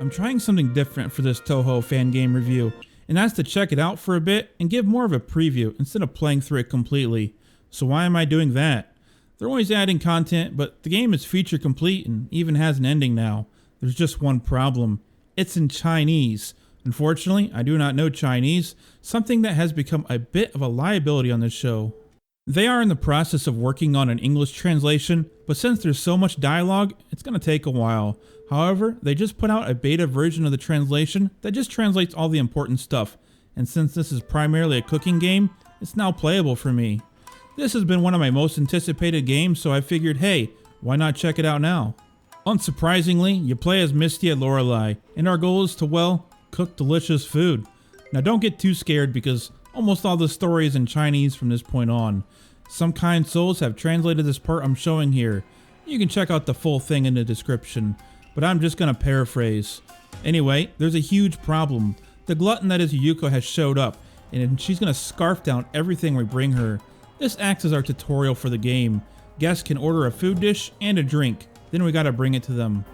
I'm trying something different for this Touhou fan game review, and that's to check it out for a bit and give more of a preview instead of playing through it completely. So why am I doing that? They're always adding content, but the game is feature complete and even has an ending now. There's just one problem. It's in Chinese. Unfortunately, I do not know Chinese, something that has become a bit of a liability on this show. They are in the process of working on an English translation, but since there's so much dialogue, it's going to take a while. However, they just put out a beta version of the translation that just translates all the important stuff, and since this is primarily a cooking game, it's now playable for me. This has been one of my most anticipated games, so I figured, hey, why not check it out now? Unsurprisingly, you play as Mystia Lorelei, and our goal is to, well, cook delicious food. Now don't get too scared because almost all the story is in Chinese from this point on. Some kind souls have translated this part I'm showing here. You can check out the full thing in the description, but I'm just gonna paraphrase. Anyway, there's a huge problem. The glutton that is Yuko has showed up, and she's gonna scarf down everything we bring her. This acts as our tutorial for the game. Guests can order a food dish and a drink, then we gotta bring it to them.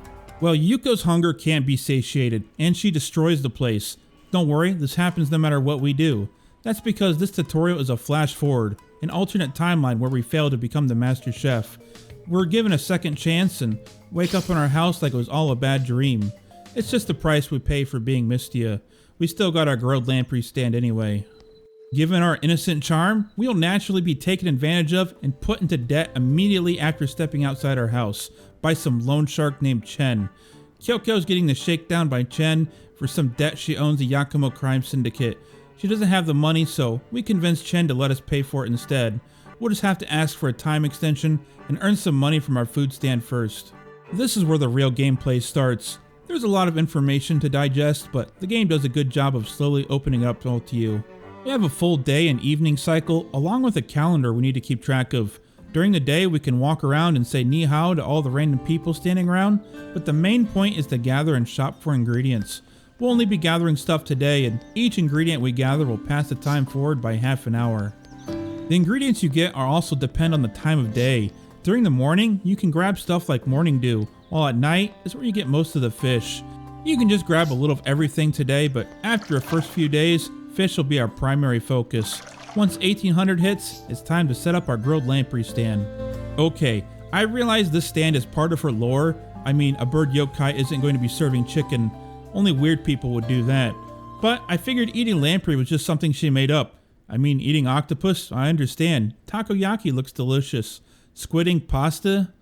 Well, Yuko's hunger can't be satiated, and she destroys the place. Don't worry, this happens no matter what we do. That's because this tutorial is a flash forward, an alternate timeline where we fail to become the master chef. We're given a second chance and wake up in our house like it was all a bad dream. It's just the price we pay for being Mystia. We still got our grilled lampreys stand anyway. Given our innocent charm, we'll naturally be taken advantage of and put into debt immediately after stepping outside our house by some loan shark named Chen. Kyoko's getting the shakedown by Chen for some debt she owns the Yakumo crime syndicate. She doesn't have the money, so we convince Chen to let us pay for it instead. We'll just have to ask for a time extension and earn some money from our food stand first. This is where the real gameplay starts. There's a lot of information to digest, but the game does a good job of slowly opening up all to you. We have a full day and evening cycle, along with a calendar we need to keep track of. During the day, we can walk around and say ni hao to all the random people standing around, but the main point is to gather and shop for ingredients. We'll only be gathering stuff today, and each ingredient we gather will pass the time forward by half an hour. The ingredients you get are also depend on the time of day. During the morning, you can grab stuff like morning dew, while at night is where you get most of the fish. You can just grab a little of everything today, but after the first few days, fish will be our primary focus. Once 1800 hits, it's time to set up our grilled lamprey stand. Okay, I realize this stand is part of her lore. I mean, a bird yokai isn't going to be serving chicken. Only weird people would do that. But I figured eating lamprey was just something she made up. I mean, eating octopus, I understand. Takoyaki looks delicious. Squidding pasta?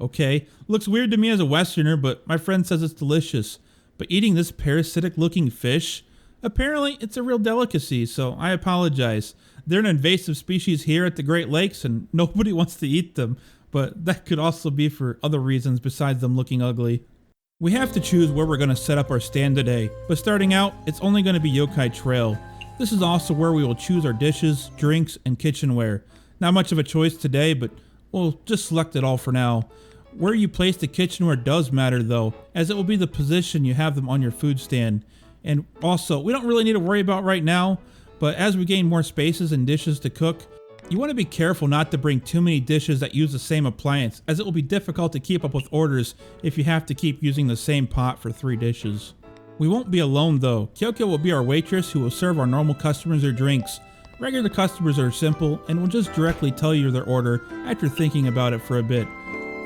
Okay, looks weird to me as a Westerner, but my friend says it's delicious. But eating this parasitic looking fish? Apparently, it's a real delicacy, so I apologize. They're an invasive species here at the Great Lakes, and nobody wants to eat them, but that could also be for other reasons besides them looking ugly. We have to choose where we're going to set up our stand today, but starting out, it's only going to be Yokai Trail. This is also where we will choose our dishes, drinks, and kitchenware. Not much of a choice today, but we'll just select it all for now. Where you place the kitchenware does matter though, as it will be the position you have them on your food stand. And also, we don't really need to worry about right now, but as we gain more spaces and dishes to cook, you want to be careful not to bring too many dishes that use the same appliance, as it will be difficult to keep up with orders if you have to keep using the same pot for 3 dishes. We won't be alone though. Kyoko will be our waitress who will serve our normal customers their drinks. Regular customers are simple and will just directly tell you their order after thinking about it for a bit.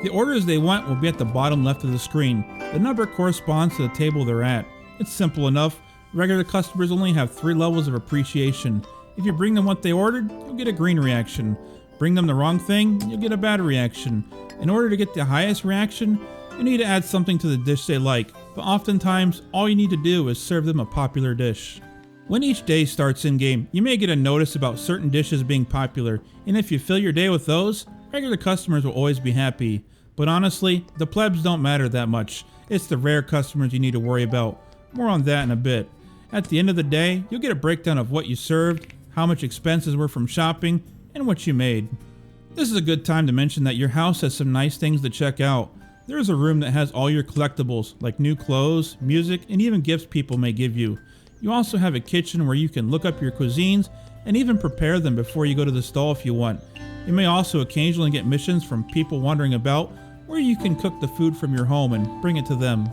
The orders they want will be at the bottom left of the screen. The number corresponds to the table they're at. It's simple enough. Regular customers only have 3 levels of appreciation. If you bring them what they ordered, you'll get a green reaction. Bring them the wrong thing, you'll get a bad reaction. In order to get the highest reaction, you need to add something to the dish they like, but oftentimes, all you need to do is serve them a popular dish. When each day starts in-game, you may get a notice about certain dishes being popular, and if you fill your day with those, regular customers will always be happy. But honestly, the plebs don't matter that much. It's the rare customers you need to worry about. More on that in a bit. At the end of the day, you'll get a breakdown of what you served, how much expenses were from shopping, and what you made. This is a good time to mention that your house has some nice things to check out. There is a room that has all your collectibles, like new clothes, music, and even gifts people may give you. You also have a kitchen where you can look up your cuisines and even prepare them before you go to the stall if you want. You may also occasionally get missions from people wandering about where you can cook the food from your home and bring it to them.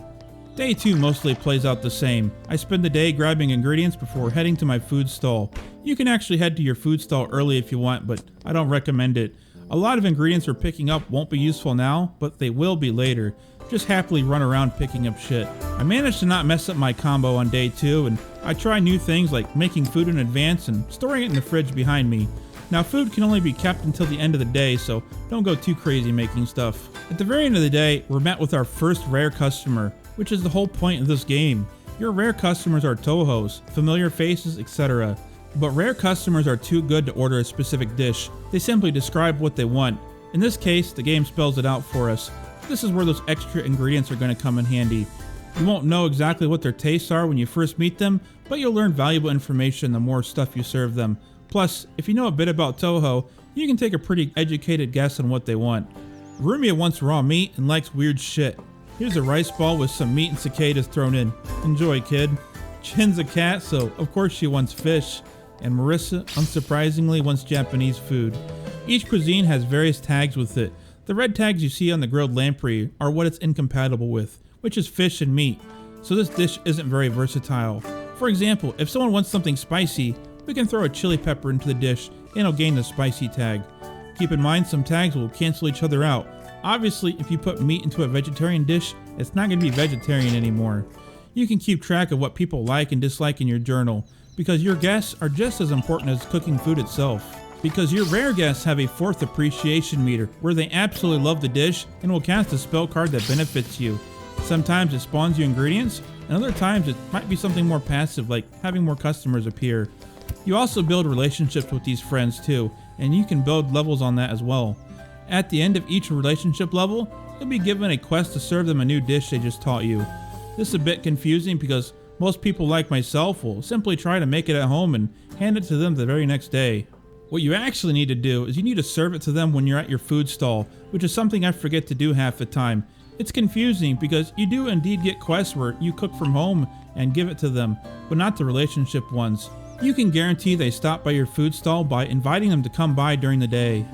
Day 2 mostly plays out the same. I spend the day grabbing ingredients before heading to my food stall. You can actually head to your food stall early if you want, but I don't recommend it. A lot of ingredients we're picking up won't be useful now, but they will be later. Just happily run around picking up shit. I managed to not mess up my combo on day 2, and I try new things like making food in advance and storing it in the fridge behind me. Now food can only be kept until the end of the day, so don't go too crazy making stuff. At the very end of the day, we're met with our first rare customer, which is the whole point of this game. Your rare customers are Touhous, familiar faces, etc. But rare customers are too good to order a specific dish. They simply describe what they want. In this case, the game spells it out for us. This is where those extra ingredients are going to come in handy. You won't know exactly what their tastes are when you first meet them, but you'll learn valuable information the more stuff you serve them. Plus, if you know a bit about Touhou, you can take a pretty educated guess on what they want. Rumia wants raw meat and likes weird shit. Here's a rice ball with some meat and cicadas thrown in. Enjoy, kid. Chin's a cat, so of course she wants fish. And Marissa, unsurprisingly, wants Japanese food. Each cuisine has various tags with it. The red tags you see on the grilled lamprey are what it's incompatible with, which is fish and meat. So this dish isn't very versatile. For example, if someone wants something spicy, we can throw a chili pepper into the dish and it'll gain the spicy tag. Keep in mind some tags will cancel each other out. Obviously, if you put meat into a vegetarian dish, it's not going to be vegetarian anymore. You can keep track of what people like and dislike in your journal, because your guests are just as important as cooking food itself. Because your rare guests have a 4th appreciation meter, where they absolutely love the dish and will cast a spell card that benefits you. Sometimes it spawns you ingredients, and other times it might be something more passive, like having more customers appear. You also build relationships with these friends too, and you can build levels on that as well. At the end of each relationship level, you'll be given a quest to serve them a new dish they just taught you. This is a bit confusing because most people like myself will simply try to make it at home and hand it to them the very next day. What you actually need to do is you need to serve it to them when you're at your food stall, which is something I forget to do half the time. It's confusing because you do indeed get quests where you cook from home and give it to them, but not the relationship ones. You can guarantee they stop by your food stall by inviting them to come by during the day.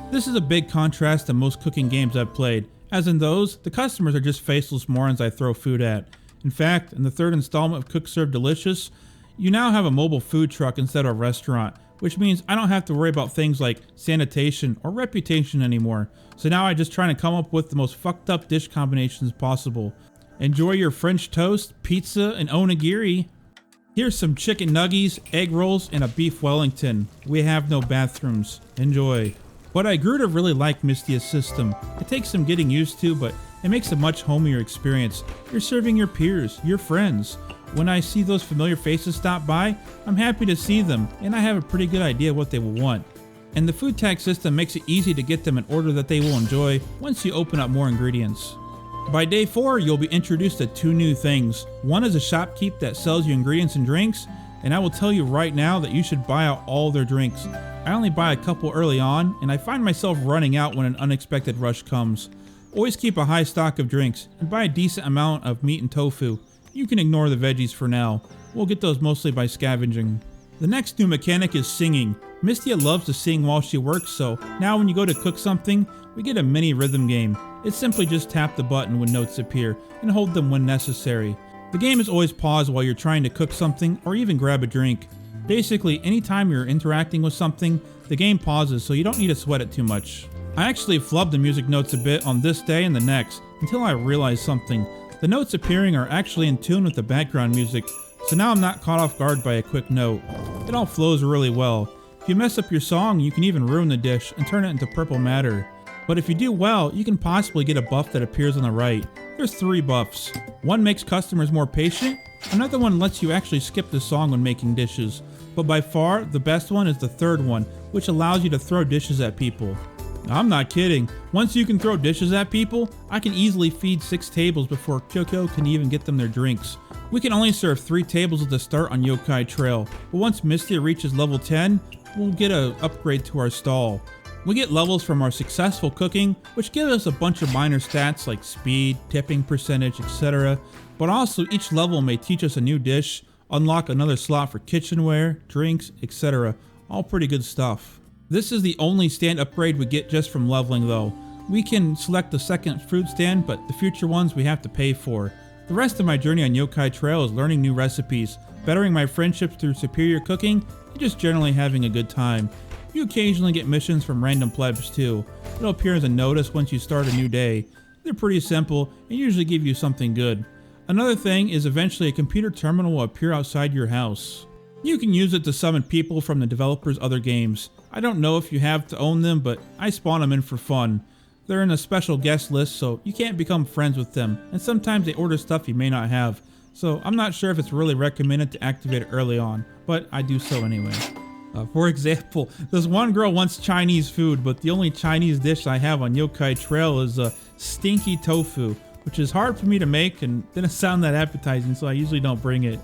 This is a big contrast to most cooking games I've played, as in those, the customers are just faceless morons I throw food at. In fact, in the 3rd installment of Cook Serve Delicious, you now have a mobile food truck instead of a restaurant, which means I don't have to worry about things like sanitation or reputation anymore. So now I just try to come up with the most fucked up dish combinations possible. Enjoy your French toast, pizza, and onigiri. Here's some chicken nuggies, egg rolls, and a beef Wellington. We have no bathrooms. Enjoy. But I grew to really like Mystia's system. It takes some getting used to, but it makes a much homier experience. You're serving your peers, your friends. When I see those familiar faces stop by, I'm happy to see them, and I have a pretty good idea what they will want. And the food tag system makes it easy to get them an order that they will enjoy once you open up more ingredients. By day 4, you'll be introduced to 2 new things. One is a shopkeep that sells you ingredients and drinks, and I will tell you right now that you should buy out all their drinks. I only buy a couple early on, and I find myself running out when an unexpected rush comes. Always keep a high stock of drinks, and buy a decent amount of meat and tofu. You can ignore the veggies for now. We'll get those mostly by scavenging. The next new mechanic is singing. Mystia loves to sing while she works, so now when you go to cook something, we get a mini rhythm game. It's simply just tap the button when notes appear, and hold them when necessary. The game is always paused while you're trying to cook something or even grab a drink. Basically, anytime you're interacting with something, the game pauses so you don't need to sweat it too much. I actually flubbed the music notes a bit on this day and the next, until I realized something. The notes appearing are actually in tune with the background music, so now I'm not caught off guard by a quick note. It all flows really well. If you mess up your song, you can even ruin the dish and turn it into purple matter. But if you do well, you can possibly get a buff that appears on the right. There's 3 buffs. One makes customers more patient, another one lets you actually skip the song when making dishes. But by far, the best one is the 3rd one, which allows you to throw dishes at people. I'm not kidding. Once you can throw dishes at people, I can easily feed 6 tables before Kyoko can even get them their drinks. We can only serve 3 tables at the start on Yokai Trail, but once Mystia reaches level 10, we'll get an upgrade to our stall. We get levels from our successful cooking, which give us a bunch of minor stats like speed, tipping percentage, etc. But also each level may teach us a new dish, unlock another slot for kitchenware, drinks, etc. All pretty good stuff. This is the only stand upgrade we get just from leveling though. We can select the second fruit stand, but the future ones we have to pay for. The The rest of my journey on Yokai Trail is learning new recipes, bettering my friendships through superior cooking, and just generally having a good time. You occasionally get missions from random plebs too. It'll appear as a notice once you start a new day. They're pretty simple and usually give you something good. Another thing is eventually a computer terminal will appear outside your house. You can use it to summon people from the developer's other games. I don't know if you have to own them, but I spawn them in for fun. They're in a special guest list, so you can't become friends with them, and sometimes they order stuff you may not have. So I'm not sure if it's really recommended to activate it early on, but I do so anyway. For example, this one girl wants Chinese food, but the only Chinese dish I have on Yokai Trail is stinky tofu, which is hard for me to make and didn't sound that appetizing, so I usually don't bring it.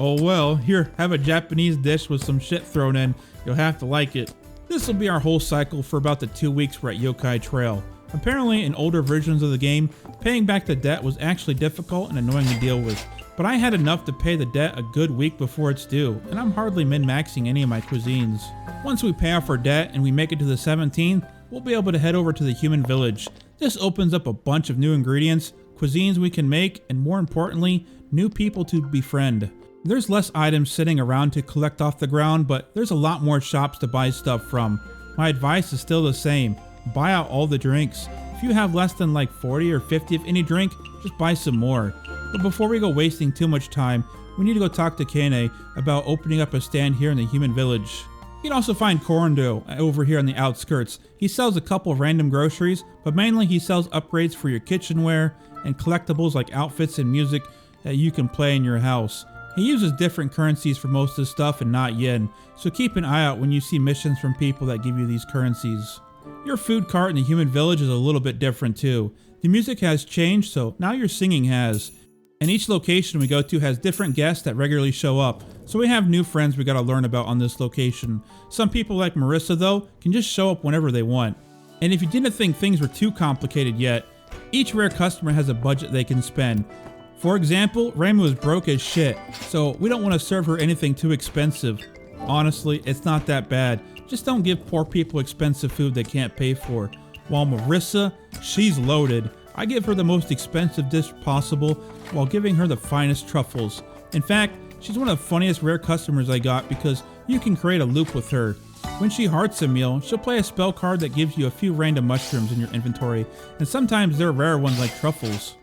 Oh well, here, have a Japanese dish with some shit thrown in. You'll have to like it. This will be our whole cycle for about the 2 weeks we're at Yokai Trail. Apparently, in older versions of the game, paying back the debt was actually difficult and annoying to deal with. But I had enough to pay the debt a good week before it's due, and I'm hardly min-maxing any of my cuisines. Once we pay off our debt and we make it to the 17th, we'll be able to head over to the human village. This opens up a bunch of new ingredients, cuisines we can make, and more importantly, new people to befriend. There's less items sitting around to collect off the ground, but there's a lot more shops to buy stuff from. My advice is still the same. Buy out all the drinks. If you have less than like 40 or 50 of any drink, just buy some more. But before we go wasting too much time, we need to go talk to Kane about opening up a stand here in the human village. You can also find Korondo over here on the outskirts. He sells a couple of random groceries, but mainly he sells upgrades for your kitchenware and collectibles like outfits and music that you can play in your house. He uses different currencies for most of his stuff and not yen, so keep an eye out when you see missions from people that give you these currencies. Your food cart in the human village is a little bit different too. The music has changed, so now your singing has. And each location we go to has different guests that regularly show up, so we have new friends we gotta learn about on this location. Some people like Marissa though, can just show up whenever they want. And if you didn't think things were too complicated yet, each rare customer has a budget they can spend. For example, Ramu is broke as shit, so we don't want to serve her anything too expensive. Honestly, it's not that bad. Just don't give poor people expensive food they can't pay for. While Marissa, she's loaded. I give her the most expensive dish possible while giving her the finest truffles. In fact, she's one of the funniest rare customers I got because you can create a loop with her. When she hearts a meal, she'll play a spell card that gives you a few random mushrooms in your inventory, and sometimes they're rare ones like truffles,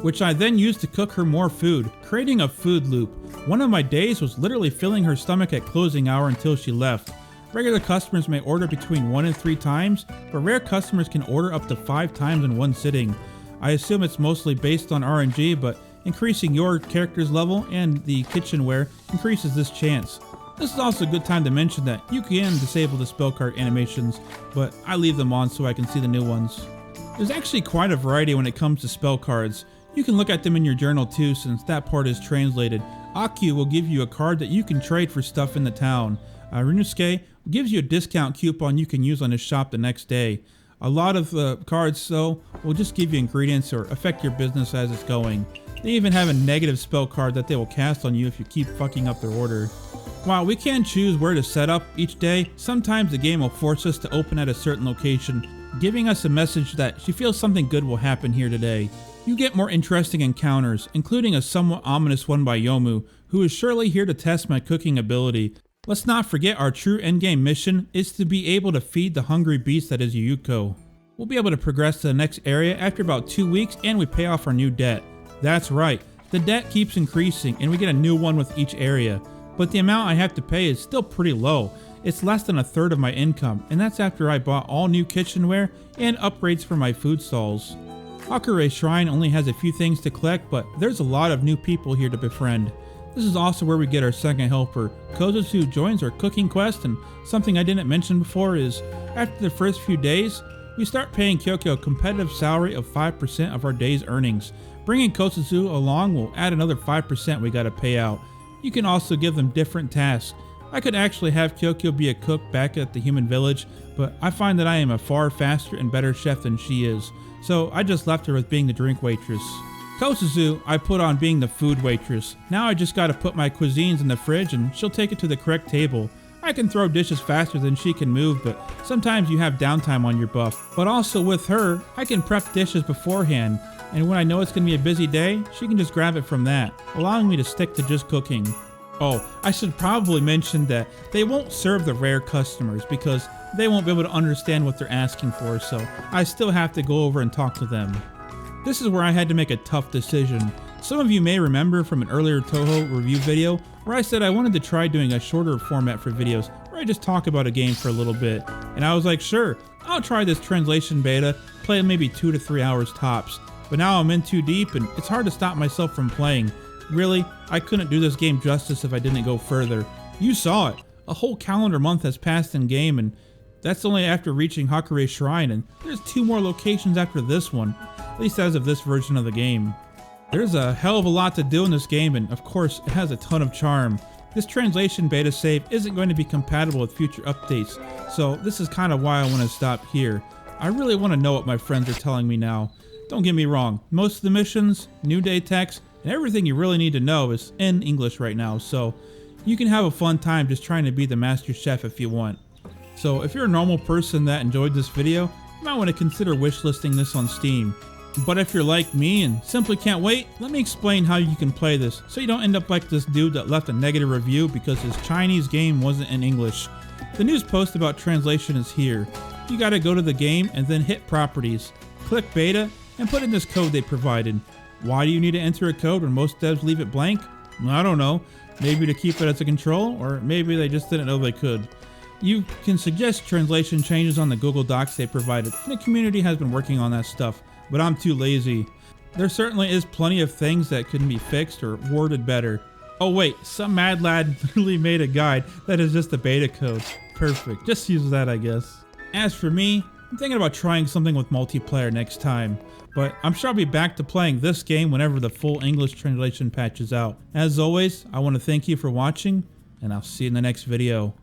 which I then use to cook her more food, creating a food loop. One of my days was literally filling her stomach at closing hour until she left. Regular customers may order between 1 and 3 times, but rare customers can order up to 5 times in one sitting. I assume it's mostly based on RNG, but increasing your character's level and the kitchenware increases this chance. This is also a good time to mention that you can disable the spell card animations, but I leave them on so I can see the new ones. There's actually quite a variety when it comes to spell cards. You can look at them in your journal too, since that part is translated. Akyu will give you a card that you can trade for stuff in the town. Ryunosuke gives you a discount coupon you can use on his shop the next day. A lot of cards, though, will just give you ingredients or affect your business as it's going. They even have a negative spell card that they will cast on you if you keep fucking up their order. While we can choose where to set up each day, sometimes the game will force us to open at a certain location, giving us a message that she feels something good will happen here today. You get more interesting encounters, including a somewhat ominous one by Yomu, who is surely here to test my cooking ability. Let's not forget our true endgame mission is to be able to feed the hungry beast that is Yuyuko. We'll be able to progress to the next area after about 2 weeks and we pay off our new debt. That's right, the debt keeps increasing and we get a new one with each area. But the amount I have to pay is still pretty low. It's less than a third of my income, and that's after I bought all new kitchenware and upgrades for my food stalls. Akure Shrine only has a few things to collect, but there's a lot of new people here to befriend. This is also where we get our second helper. Kozusu joins our cooking quest, and something I didn't mention before is, after the first few days, we start paying Kyokyo a competitive salary of 5% of our day's earnings. Bringing Kozusu along will add another 5% we gotta pay out. You can also give them different tasks. I could actually have Kyokyo be a cook back at the human village, but I find that I am a far faster and better chef than she is, so I just left her with being the drink waitress. Kosuzu, I put on being the food waitress. Now I just gotta put my cuisines in the fridge and she'll take it to the correct table. I can throw dishes faster than she can move, but sometimes you have downtime on your buff. But also with her, I can prep dishes beforehand, and when I know it's going to be a busy day, she can just grab it from that, allowing me to stick to just cooking. Oh, I should probably mention that they won't serve the rare customers because they won't be able to understand what they're asking for, so I still have to go over and talk to them. This is where I had to make a tough decision. Some of you may remember from an earlier Touhou review video where I said I wanted to try doing a shorter format for videos where I just talk about a game for a little bit. And I was like, sure, I'll try this translation beta, play maybe 2 to 3 hours tops. But now I'm in too deep and it's hard to stop myself from playing. Really, I couldn't do this game justice if I didn't go further. You saw it. A whole calendar month has passed in game, and that's only after reaching Hakure Shrine, and there's 2 more locations after this one, at least as of this version of the game. There's a hell of a lot to do in this game, and of course it has a ton of charm. This translation beta save isn't going to be compatible with future updates, so this is kind of why I want to stop here. I really want to know what my friends are telling me now. Don't get me wrong, most of the missions, New Day text, and everything you really need to know is in English right now, so you can have a fun time just trying to be the master chef if you want. So if you're a normal person that enjoyed this video, you might want to consider wishlisting this on Steam. But if you're like me and simply can't wait, let me explain how you can play this so you don't end up like this dude that left a negative review because his Chinese game wasn't in English. The news post about translation is here. You gotta go to the game and then hit properties, click beta, and put in this code they provided. Why do you need to enter a code when most devs leave it blank? I don't know. Maybe to keep it as a control, or maybe they just didn't know they could. You can suggest translation changes on the Google Docs they provided, and the community has been working on that stuff, but I'm too lazy. There certainly is plenty of things that can be fixed or worded better. Oh wait, some mad lad literally made a guide that is just a beta code. Perfect, just use that I guess. As for me, I'm thinking about trying something with multiplayer next time, but I'm sure I'll be back to playing this game whenever the full English translation patch is out. As always, I want to thank you for watching, and I'll see you in the next video.